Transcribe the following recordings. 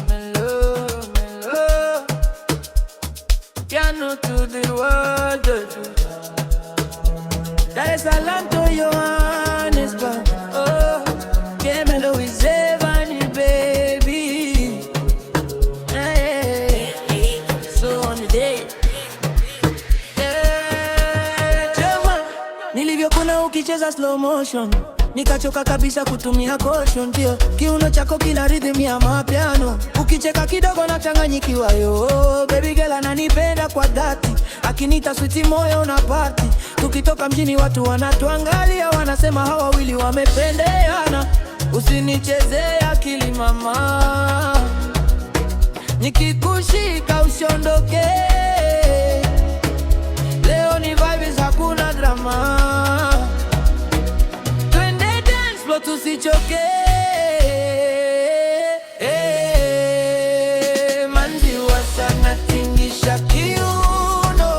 Mellow, mellow. Piano to the world. Dar es Salaam to Johannesburg. Oh, que mellow is Zevani, baby. Hey, so on the day. Nilivyokuna ukicheza slow motion, nikachoka kabisa kutumia caution. Ndio kiuno chako kina rhythm ya mapiano, ukicheka kidogo na changanyikiwa. Yo baby girl ananipenda kwa dhati, akinita sweet moyo na party. Tukitoka mjini watu wanatuangalia, wanasema hawa wawili wamependeana. Usinicheze akili mama, nikikushika usiondoke. Leo ni vibes, hakuna drama. Twende dance floor tusichoke. Manzi wa sana tingisha kiuno.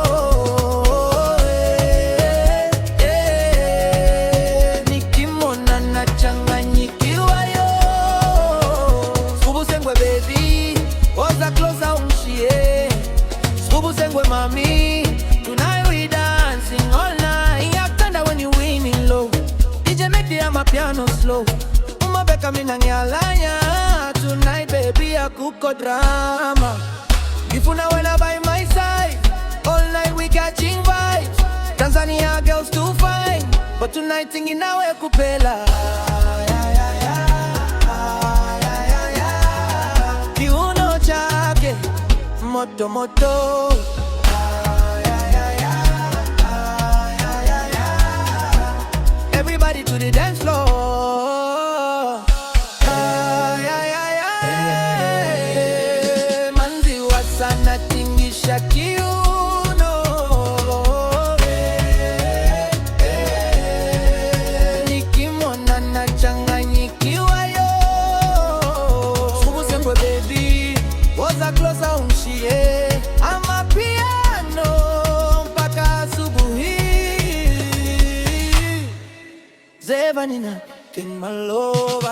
Nikimona nachanganyikiwa yo. Skubu sengwe baby, oza closer umshie. Skubu sengwe mami, tonight we dancing all night. Yaktanda when you winning low, DJ make the amapiano slow. Umabeka mina nyalanya. Tonight baby akuko drama. Ifuna wena by my side, all night we catching vibes. Tanzania girls too fine, but tonight tingi nawe kupela. Kiuno chake moto moto. Everybody to the dance floor. Manzi wa sana tingisha kiuno. Nikimona nachanganyikiwa yo. Skubu sengwe baby, oza closer umshie. Amapiano mpaka asubuhi. Zevanina, king my love,